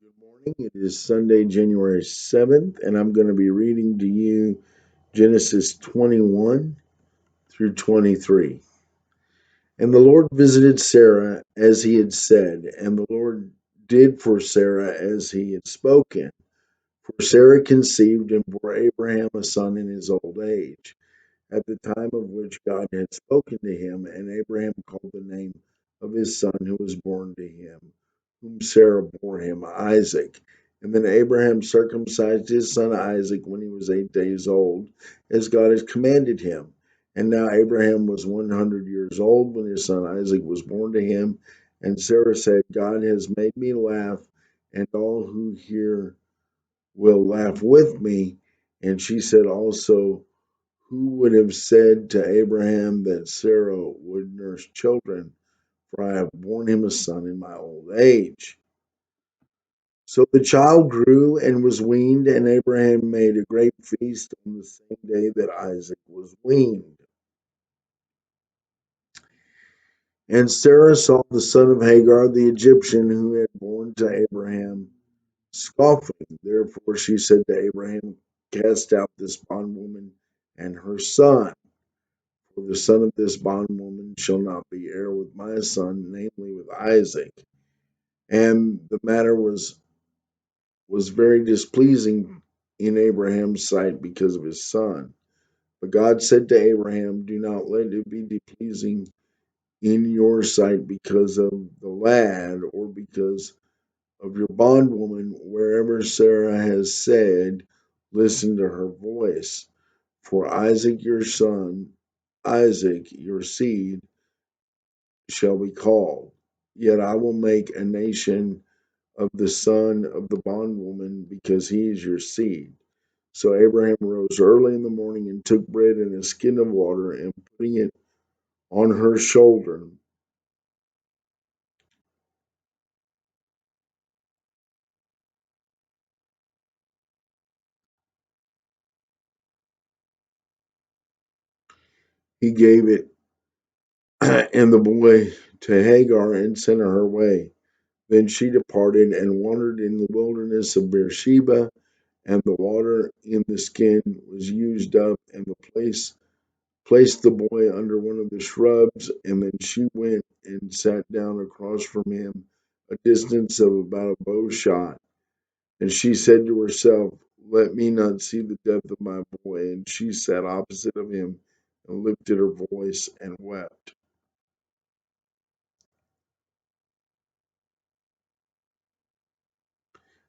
Good morning. It is Sunday, January 7th, and I'm going to be reading to you Genesis 21 through 23. And the Lord visited Sarah as he had said, and the Lord did for Sarah as he had spoken. For Sarah conceived and bore Abraham a son in his old age, at the time of which God had spoken to him, and Abraham called the name of his son who was born to him, whom Sarah bore him, Isaac. And then Abraham circumcised his son Isaac when he was 8 days old, as God had commanded him. And now Abraham was 100 years old when his son Isaac was born to him. And Sarah said, God has made me laugh, and all who hear will laugh with me. And she said also, who would have said to Abraham that Sarah would nurse children? For I have borne him a son in my old age. So the child grew and was weaned, and Abraham made a great feast on the same day that Isaac was weaned. And Sarah saw the son of Hagar the Egyptian who had borne to Abraham, scoffing. Therefore she said to Abraham, cast out this bondwoman and her son. For the son of this bondwoman shall not be heir with my son, namely with Isaac. And the matter was very displeasing in Abraham's sight because of his son. But God said to Abraham, do not let it be displeasing in your sight because of the lad or because of your bondwoman. Wherever Sarah has said, listen to her voice. For Isaac your son, Isaac your seed, shall be called. Yet I will make a nation of the son of the bondwoman, because he is your seed. So Abraham rose early in the morning and took bread and a skin of water, and putting it on her shoulder, he gave it and the boy to Hagar and sent her way. Then she departed and wandered in the wilderness of Beersheba, and the water in the skin was used up, and the placed the boy under one of the shrubs, and then she went and sat down across from him, a distance of about a bow shot. And she said to herself, let me not see the death of my boy. And she sat opposite of him and lifted her voice and wept.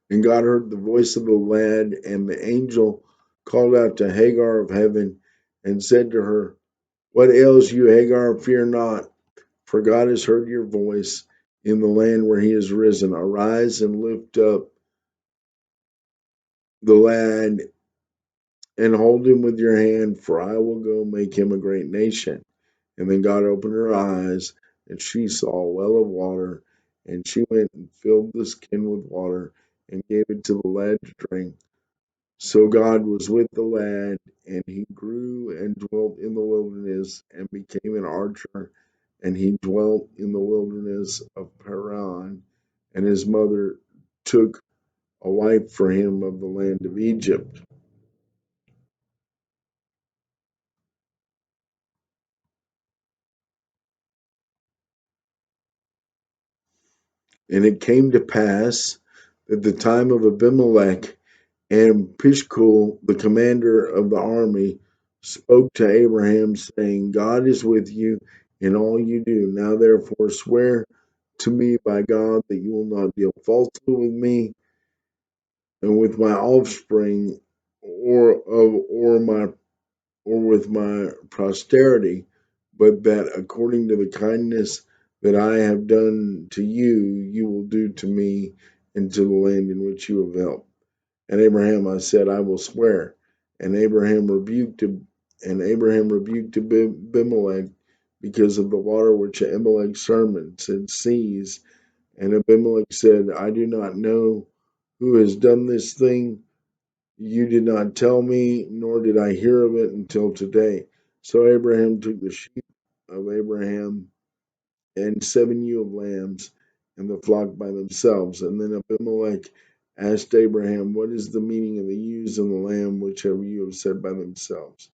And God heard the voice of the lad, and the angel called out to Hagar of heaven and said to her, what ails you, Hagar? Fear not, for God has heard your voice in the land where he has risen. Arise and lift up the lad and hold him with your hand, for I will go make him a great nation. And then God opened her eyes, and she saw a well of water, and she went and filled the skin with water and gave it to the lad to drink. So God was with the lad, and he grew and dwelt in the wilderness and became an archer, and he dwelt in the wilderness of Paran, and his mother took a wife for him of the land of Egypt. And it came to pass that the time of Abimelech and Pishkul, the commander of the army, spoke to Abraham, saying, God is with you in all you do. Now therefore swear to me by God that you will not deal falsely with me and with my offspring, or with my posterity, but that according to the kindness that I have done to you, you will do to me and to the land in which you have helped. And Abraham, I said, I will swear. And Abraham rebuked Abimelech because of the water which Abimelech's servants had seized. And Abimelech said, I do not know who has done this thing. You did not tell me, nor did I hear of it until today. So Abraham took the sheep of Abraham and 7 ewe lambs and the flock by themselves. And then Abimelech asked Abraham, what is the meaning of the ewes and the lamb which you have said by themselves?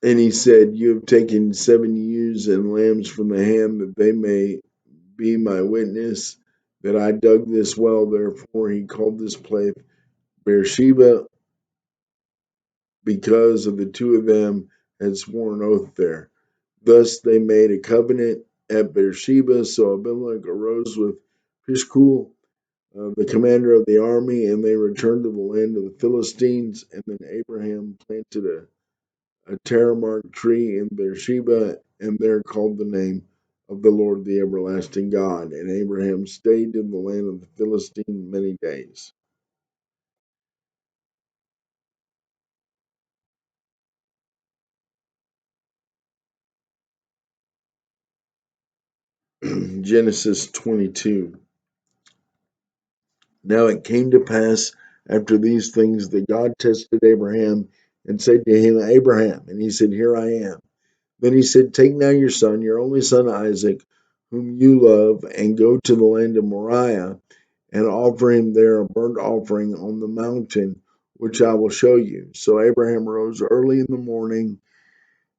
And he said, you have taken 7 ewes and lambs from the hand, that they may be my witness that I dug this well. Therefore he called this place Beersheba, because of the two of them had sworn oath there. Thus they made a covenant at Beersheba. So Abimelech arose with Pishkul, the commander of the army, and they returned to the land of the Philistines. And then Abraham planted a tamarisk tree in Beersheba, and there called the name of the Lord the everlasting God. And Abraham stayed in the land of the Philistines many days. Genesis 22. Now it came to pass after these things that God tested Abraham and said to him, Abraham. And he said, here I am. Then he said, take now your son, your only son Isaac, whom you love, and go to the land of Moriah, and offer him there a burnt offering on the mountain which I will show you. So Abraham rose early in the morning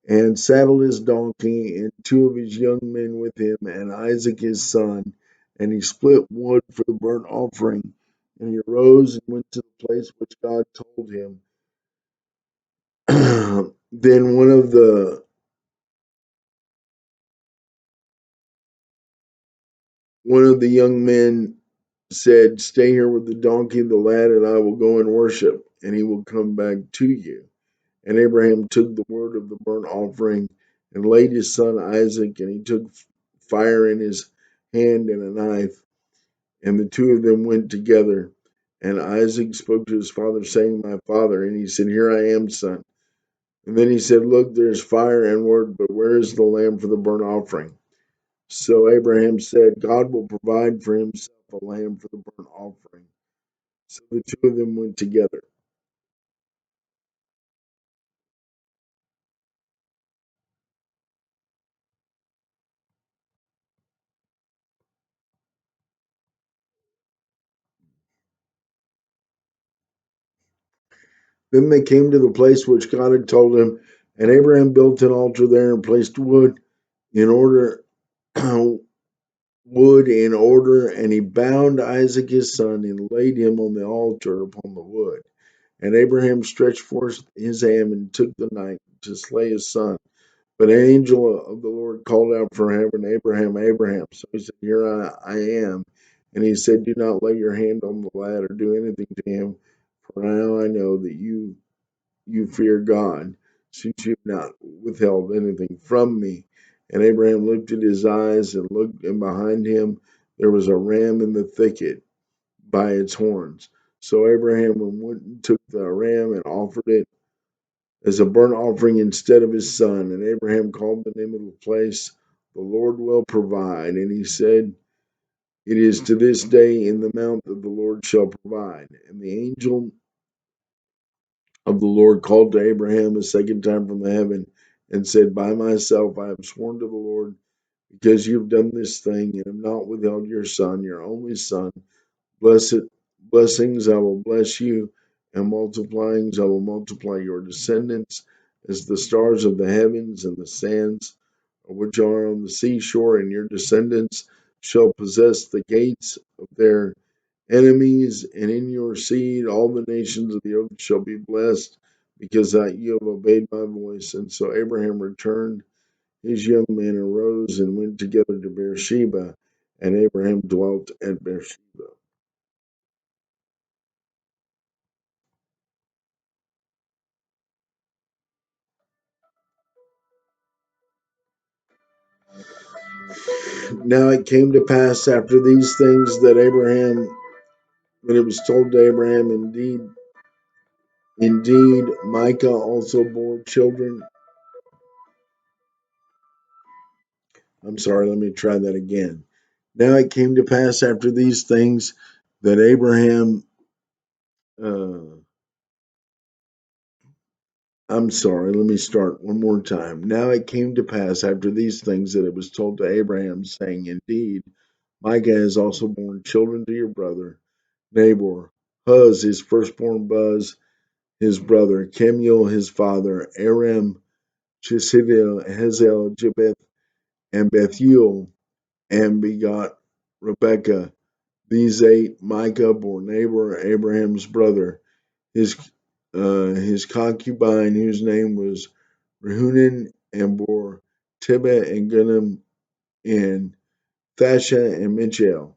and saddled his donkey and 2 of his young men with him, and Isaac his son, and he split wood for the burnt offering. And he arose and went to the place which God told him. Then one of the young men said, stay here with the donkey, the lad, and I will go and worship, and he will come back to you. And Abraham took the word of the burnt offering and laid his son Isaac, and he took fire in his hand and a knife, and the 2 of them went together. And Isaac spoke to his father, saying, my father. And he said, here I am, son. And then he said, look, there's fire and wood, but where is the lamb for the burnt offering? So Abraham said, God will provide for himself a lamb for the burnt offering. So the 2 of them went together. Then they came to the place which God had told him, and Abraham built an altar there and placed in order, wood in order, and he bound Isaac his son and laid him on the altar upon the wood. And Abraham stretched forth his hand and took the knife to slay his son. But an angel of the Lord called out from heaven, Abraham, Abraham. So he said, here I am. And he said, do not lay your hand on the lad or do anything to him, for now I know that you fear God, since you have not withheld anything from me. And Abraham lifted his eyes and looked, and behind him there was a ram in the thicket by its horns. So Abraham went and took the ram and offered it as a burnt offering instead of his son. And Abraham called the name of the place, the Lord will provide. And he said, it is to this day in the mount that the Lord shall provide. And the angel of the Lord called to Abraham a second time from the heaven and said, by myself I have sworn to the Lord, because you have done this thing and have not withheld your son, your only son. Blessed blessings I will bless you, and multiplyings I will multiply your descendants as the stars of the heavens and the sands which are on the seashore, and your descendants shall possess the gates of their enemies, and in your seed all the nations of the earth shall be blessed, because that you have obeyed my voice. And so Abraham returned, his young men arose and went together to Beersheba, and Abraham dwelt at Beersheba. Now it came to pass after these things that it was told to Abraham, indeed, Micah also bore children. I'm sorry, let me try that again. Now it came to pass after these things that Abraham uh, I'm sorry, let me start one more time. Now it came to pass after these things that it was told to Abraham, saying, Indeed, Micah has also borne children to your brother Nabor, Huz his firstborn, Buz his brother, Kemuel his father, Aram, Chisivil, Hazel, Japheth, and Bethuel, and begot Rebekah. These eight Micah bore Nabor, Abraham's brother, his his concubine, whose name was Reuben, and bore Tibah and Gunim and Thasha and Michal.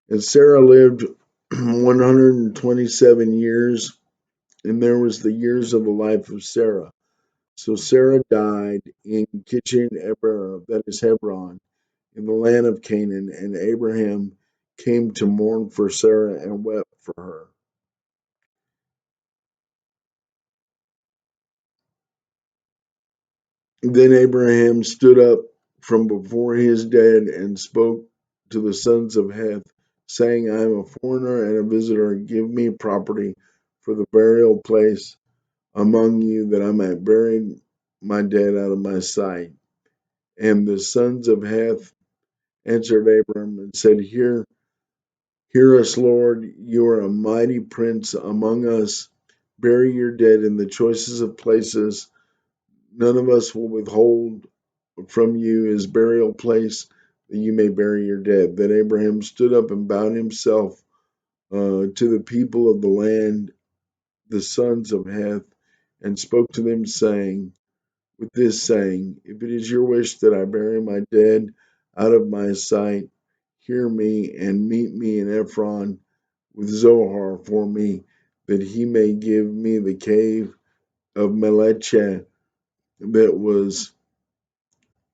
And Sarah lived 127 years, and there was the years of the life of Sarah. So Sarah died in Kitchen Eber, that is Hebron, in the land of Canaan, and Abraham came to mourn for Sarah and wept for her. Then Abraham stood up from before his dead and spoke to the sons of Heth, saying, I am a foreigner and a visitor. Give me property for the burial place among you, that I might bury my dead out of my sight. And the sons of Heth answered Abram and said, Hear us, Lord. You are a mighty prince among us. Bury your dead in the choicest of places. None of us will withhold from you his burial place, that you may bury your dead. Then Abraham stood up and bowed himself to the people of the land, the sons of Heth, and spoke to them, saying, with this saying, If it is your wish that I bury my dead out of my sight, hear me and meet me in Ephron with Zohar for me, that he may give me the cave of Melechah that was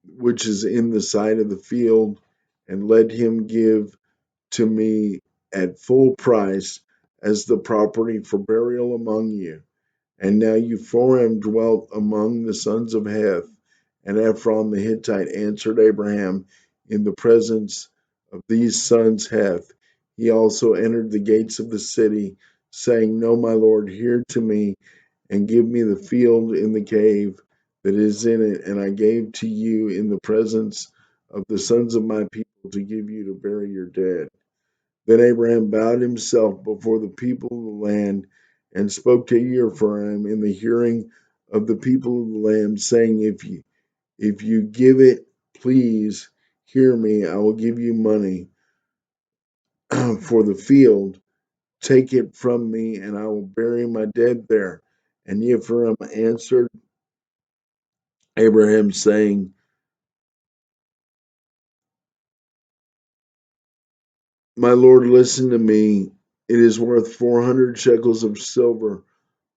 which is in the side of the field, and let him give to me at full price as the property for burial among you. And now Ephraim dwelt among the sons of Heth, and Ephron the Hittite answered Abraham in the presence of these sons Heth. He also entered the gates of the city, saying, No, my lord, hear to me, and give me the field in the cave that is in it, and I gave to you in the presence of the sons of my people to give you to bury your dead. Then Abraham bowed himself before the people of the land and spoke to Ephraim in the hearing of the people of the land, saying, If you give it, please hear me, I will give you money for the field. Take it from me, and I will bury my dead there. And Ephraim answered Abraham, saying, My lord, listen to me. It is worth 400 shekels of silver.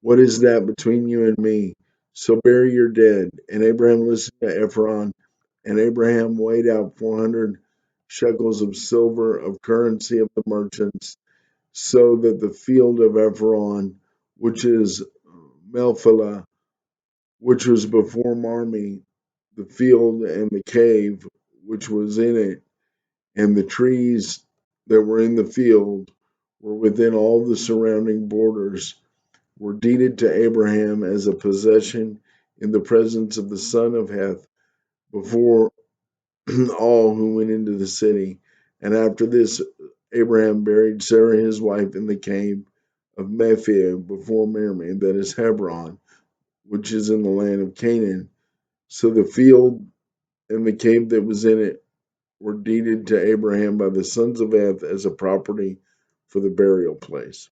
What is that between you and me? So bury your dead. And Abraham listened to Ephron, and Abraham weighed out 400 shekels of silver of currency of the merchants, so that the field of Ephron, which is Melphalah, which was before Marmi, the field and the cave which was in it, and the trees that were in the field were within all the surrounding borders, were deeded to Abraham as a possession in the presence of the son of Heth before all who went into the city. And after this, Abraham buried Sarah his wife in the cave of Mephiah before Mamre, that is Hebron, which is in the land of Canaan. So the field and the cave that was in it were deeded to Abraham by the sons of Heth as a property for the burial place.